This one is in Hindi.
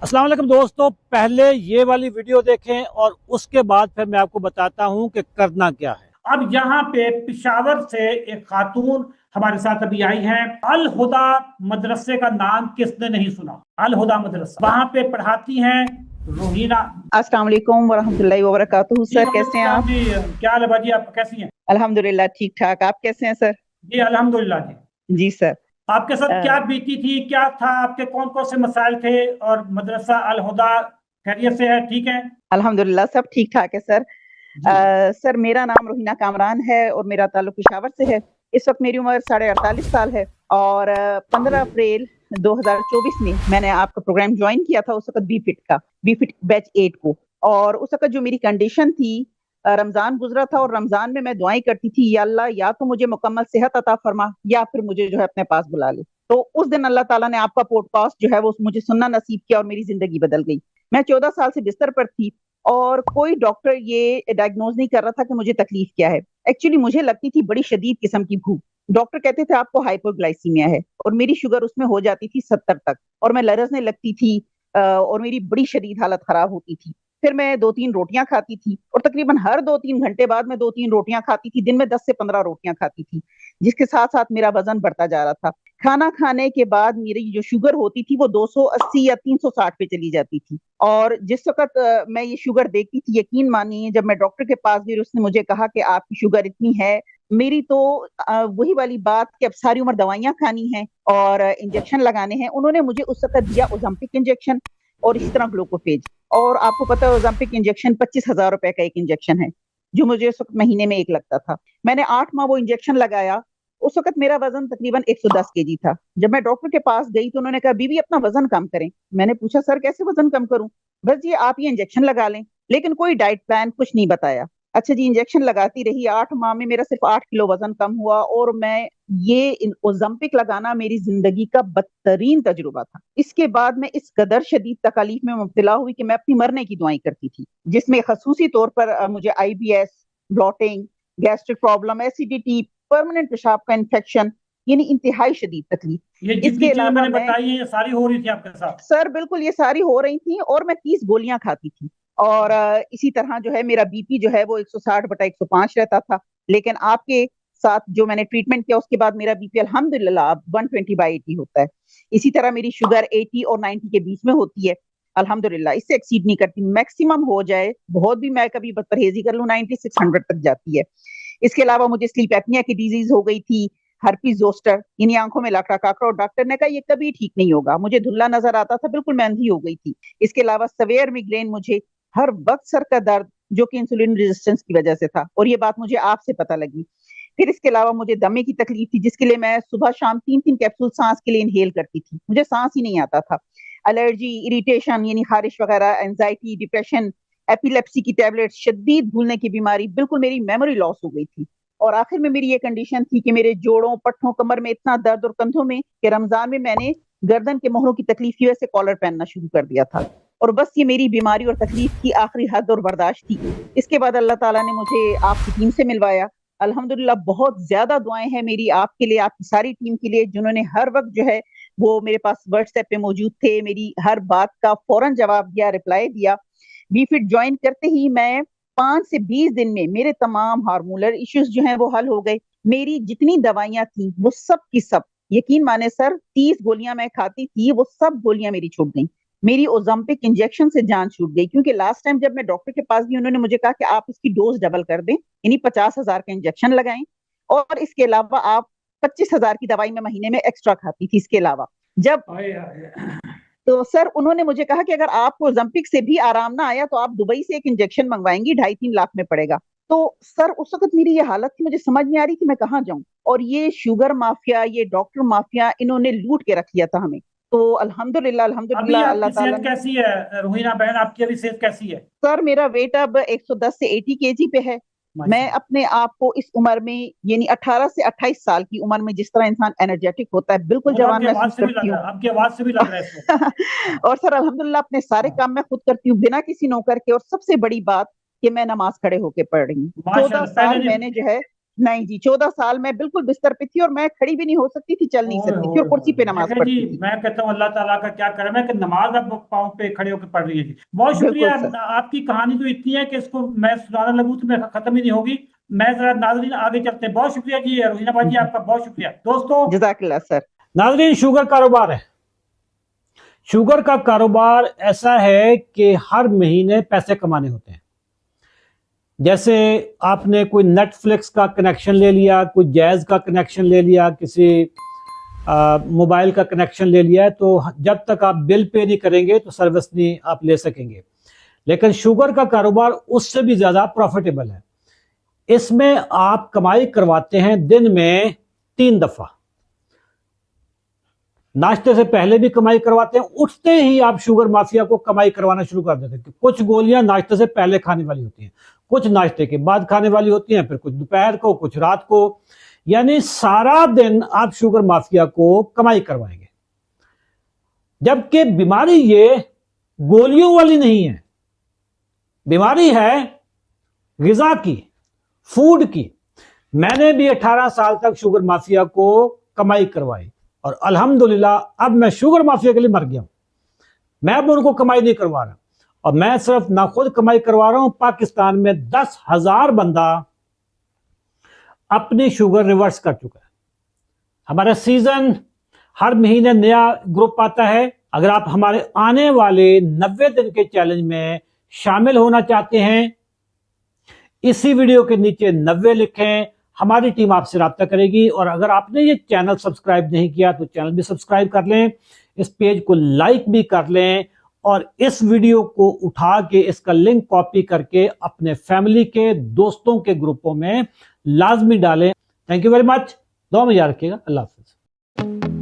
अस्सलाम वालेकुम दोस्तों, पहले ये वाली वीडियो देखें और उसके बाद फिर मैं आपको बताता हूँ कि करना क्या है। अब यहाँ पे पेशावर से एक खातून हमारे साथ अभी आई हैं। अल हुदा मदरसे का नाम किसने नहीं सुना? अल हुदा मदरसा, वहाँ पे पढ़ाती हैं रोहीना। अस्सलाम वालेकुम वरहमतुल्लाहि वबरकातुहू। जी सर कैसे हैं वालेकुम आप? जी, क्या हाल है बाजी, आप कैसी हैं? अल्हम्दुलिल्लाह ठीक ठाक। आप कैसे हैं सर? जी अल्हम्दुलिल्लाह जी। जी सर। आपके साथ क्या अ, बीती थी, क्या था, आपके कौन कौन से मसाइल थे? और मदरसा अल हुदा खैरियत से है, ठीक है? अल्हम्दुलिल्लाह सब ठीक ठाक है सर। जी सर मेरा नाम रोहिना कामरान है और मेरा ताल्लुक पेशावर से है। इस वक्त मेरी उम्र 48.5 साल है और 15 अप्रैल 2024 में मैंने आपका प्रोग्राम ज्वाइन किया था, उस वक्त बी फिट बैच 8 को। और उस वक्त जो मेरी कंडीशन थी, रमजान गुजरा था और रमजान में मैं दुआएं करती थी, या अल्लाह या तो मुझे मुकम्मल सेहत अता फरमा या फिर मुझे जो है अपने पास बुला ले। तो उस दिन अल्लाह ताला ने आपका पॉडकास्ट जो है वो मुझे सुनना नसीब किया और मेरी जिंदगी बदल गई। मैं 14 साल से बिस्तर पर थी और कोई डॉक्टर ये डायग्नोज नहीं कर रहा था कि मुझे तकलीफ क्या है। एक्चुअली मुझे लगती थी बड़ी शदीद किस्म की भूख। डॉक्टर कहते थे आपको हाइपोग्लाइसीमिया है और मेरी शुगर उसमें हो जाती थी 70 तक और मैं लरसने लगती थी, और मेरी बड़ी शदीद हालत खराब होती थी। फिर मैं 2-3 रोटियां खाती थी और तकरीबन हर 2-3 घंटे बाद मैं 2-3 रोटियां खाती थी। दिन में 10 से 15 रोटियां खाती थी, जिसके साथ साथ मेरा वजन बढ़ता जा रहा था। खाना खाने के बाद मेरी जो शुगर होती थी वो 280 या 360 पे चली जाती थी। और जिस वक्त मैं ये शुगर देखती थी, यकीन मानिए जब मैं डॉक्टर के पास गई उसने मुझे कहा कि आपकी शुगर इतनी है। मेरी तो वही वाली बात कि अब सारी उम्र दवाइयां खानी है और इंजेक्शन लगाने हैं। उन्होंने मुझे उस वक्त दिया ओज़म्पिक इंजेक्शन और इसी तरह ग्लूकोफेज। और आपको पता है ओज़म्पिक इंजेक्शन 25,000 रुपए का एक इंजेक्शन है, जो मुझे उस वक्त महीने में एक लगता था। मैंने 8 माह वो इंजेक्शन लगाया। उस वक्त मेरा वजन तकरीबन 110 केजी था। जब मैं डॉक्टर के पास गई तो उन्होंने कहा बीबी अपना वजन कम करें। मैंने पूछा सर कैसे वजन कम करूं? बस जी आप ये इंजेक्शन लगा लें। लेकिन कोई डाइट प्लान कुछ नहीं बताया। अच्छा जी, इंजेक्शन लगाती रही। 8 माह में मेरा सिर्फ 8 किलो वजन कम हुआ और मैं ये ओज़म्पिक लगाना मेरी जिंदगी का बदतरीन तजुर्बा था। इसके बाद मैं इस कदर शदीद तकलीफ में मुब्तला हुई कि मैं अपनी मरने की दुआएं करती थी, जिसमें खसूसी तौर पर मुझे IBS, blotting, gastric problem, acidity, permanent पेशाब का इन्फेक्शन, यानी इंतहाई शदीद तकलीफ। ये जितनी इसके चीजें अलावा मैंने मैं बताई हैं ये सारी हो रही थी आपके साथ? सर बिल्कुल ये सारी हो रही थी और मैं 30 गोलियां खाती थी। और इसी तरह जो है मेरा बीपी जो है वो 160/105 रहता था। लेकिन आपके साथ जो मैंने ट्रीटमेंट किया उसके बाद मेरा बीपी अल्हम्दुलिल्लाह अब 120/80 होता है। इसी तरह मेरी शुगर 80 और 90 के बीच में होती है। अल्हम्दुलिल्लाह इससे एक्सीड नहीं करती। मैक्सिमम हो जाए, बहुत भी मैं कभी परहेजी कर लूं, 9600 तक जाती है। इसके अलावा मुझे स्लीप एपनिया की डिजीज हो गई थी, हर्पीज जोस्टर, यानी आंखों में लाखड़ा काकड़ा, और डॉक्टर ने कहा ये कभी ठीक नहीं होगा। मुझे धुल्ला नजर आता था, बिल्कुल मैं अंधी हो गई थी। इसके अलावा सवेयर मिग्रेन, मुझे हर वक्त सर का दर्द, जो कि इंसुलिन रेजिस्टेंस की वजह से था, और ये बात मुझे आपसे पता लगी। फिर इसके अलावा मुझे दमे की तकलीफ थी, जिसके लिए मैं सुबह शाम 3-3 कैप्सूल सांस के लिए इनहेल करती थी। मुझे सांस ही नहीं आता था। एलर्जी, इरिटेशन यानी खारिश वगैरह, एंजाइटी, डिप्रेशन, एपिलेप्सी की टैबलेट, शदीद भूलने की बीमारी, बिल्कुल मेरी मेमोरी लॉस हो गई थी। और आखिर में मेरी ये कंडीशन थी कि मेरे जोड़ों, पट्टों, कमर में इतना दर्द और कंधों में कि रमजान में मैंने गर्दन के मोहरों की तकलीफ की वजह से कॉलर पहनना शुरू कर दिया था। और बस ये मेरी बीमारी और तकलीफ की आखिरी हद और बर्दाश्त थी। इसके बाद अल्लाह ताला ने मुझे आपकी टीम से मिलवाया। अल्हम्दुलिल्लाह बहुत ज्यादा दुआएं हैं मेरी आपके लिए, आपकी सारी टीम के लिए, जिन्होंने हर वक्त जो है वो मेरे पास व्हाट्सएप पे मौजूद थे, मेरी हर बात का फौरन जवाब दिया, रिप्लाई दिया। बी फिट ज्वाइन करते ही मैं 5 से 20 दिन में मेरे तमाम हार्मोनल इश्यूज जो हैं वो हल हो गए। मेरी जितनी दवाइयां थी वो सब की सब, यकीन माने सर, 30 गोलियां मैं खाती थी, वो सब गोलियां मेरी छूट गई। मेरी ओज़म्पिक इंजेक्शन से जान छूट गई, क्योंकि लास्ट टाइम जब मैं डॉक्टर के पास गई उन्होंने मुझे कहा कि आप इसकी डोज डबल कर दें, यानी 50,000 का इंजेक्शन लगाएं और इसके अलावा आप 25,000 की दवाई में महीने में एक्स्ट्रा खाती थी इसके अलावा। जब आए आए। तो सर उन्होंने मुझे कहा कि अगर आपको ओलंपिक से भी आराम ना आया तो आप दुबई से एक इंजेक्शन मंगवाएंगी, 2.5-3 लाख में पड़ेगा। तो सर उस वक्त मेरी ये हालत थी, मुझे समझ नहीं आ रही कि मैं कहाँ जाऊं। और ये शुगर माफिया, ये डॉक्टर माफिया, इन्होंने लूट के रख लिया था हमें। तो अल्हम्दुलिल्लाह अभी अल्हम्दुलिल्लाह अल्लाह आपकी ताला सेहत ने। कैसी है रोहिना बहन, आपकी अभी सेहत कैसी है? सर मेरा वेट अब 110 से 80 केजी पे है। मैं माशाल्लाह। अपने आप को इस उम्र में, यानी 18 से 28 साल की उम्र में जिस तरह इंसान एनर्जेटिक होता है, बिल्कुल वो तो जवान आपकी आवाज महसूस से भी करती लग हूँ। रहा है, आपकी आवाज से भी लग रहा है इस वक्त। हाँ और सर अल्हम्दुलिल्लाह अपने सारे हाँ। काम मैं खुद करती हूँ बिना किसी नौकर के। और सबसे बड़ी बात कि मैं नमाज खड़े होके पढ़ रही हूँ। चौदह माशाल्लाह, पहले साल नहीं, मैंने जो है नहीं जी, 14 साल मैं बिल्कुल बिस्तर पे थी और मैं खड़ी भी नहीं हो सकती थी, चल नहीं सकती थी और कुर्सी पे नमाज देखिए पढ़ती जी, थी। मैं कहता हूँ अल्लाह ताला का क्या करम है कि नमाज अब पाँव पे खड़े होकर पढ़ रही है जी। बहुत बिल्कुल शुक्रिया। सर। आपकी कहानी तो इतनी है कि इसको मैं सुनाने लगूँ तो मैं खत्म ही नहीं होगी। मैं जरा नाजरीन आगे चलते हैं। बहुत शुक्रिया जी रोहिना बाजी, आपका बहुत शुक्रिया। दोस्तों, जज़ाकल्लाह सर। नाजरीन, शुगर कारोबार है। शुगर का कारोबार ऐसा है कि हर महीने पैसे कमाने होते हैं। जैसे आपने कोई नेटफ्लिक्स का कनेक्शन ले लिया, कोई जैज का कनेक्शन ले लिया, किसी मोबाइल का कनेक्शन ले लिया है, तो जब तक आप बिल पे नहीं करेंगे तो सर्विस नहीं आप ले सकेंगे। लेकिन शुगर का कारोबार उससे भी ज्यादा प्रॉफिटेबल है। इसमें आप कमाई करवाते हैं दिन में 3 दफा। नाश्ते से पहले भी कमाई करवाते हैं, उठते ही आप शुगर माफिया को कमाई करवाना शुरू कर देते हैं। कुछ गोलियां नाश्ते से पहले खाने वाली होती हैं, कुछ नाश्ते के बाद खाने वाली होती हैं, फिर कुछ दोपहर को, कुछ रात को। यानी सारा दिन आप शुगर माफिया को कमाई करवाएंगे। जबकि बीमारी ये गोलियों वाली नहीं है, बीमारी है गिजा की, फूड की। मैंने भी 18 साल तक शुगर माफिया को कमाई करवाई और अल्हम्दुलिल्लाह अब मैं शुगर माफिया के लिए मर गया हूं। मैं अब उनको कमाई नहीं करवा रहा, और मैं सिर्फ ना खुद कमाई करवा रहा हूं, पाकिस्तान में 10,000 बंदा अपनी शुगर रिवर्स कर चुका है। हमारा सीजन हर महीने नया ग्रुप आता है। अगर आप हमारे आने वाले 90 दिन के चैलेंज में शामिल होना चाहते हैं, इसी वीडियो के नीचे 90 लिखें, हमारी टीम आपसे राब्ता करेगी। और अगर आपने ये चैनल सब्सक्राइब नहीं किया तो चैनल भी सब्सक्राइब कर लें, इस पेज को लाइक भी कर लें, और इस वीडियो को उठा के इसका लिंक कॉपी करके अपने फैमिली के, दोस्तों के ग्रुपों में लाजमी डालें। Thank you very much. दुआ में याद रखिएगा। अल्लाह हाफिज।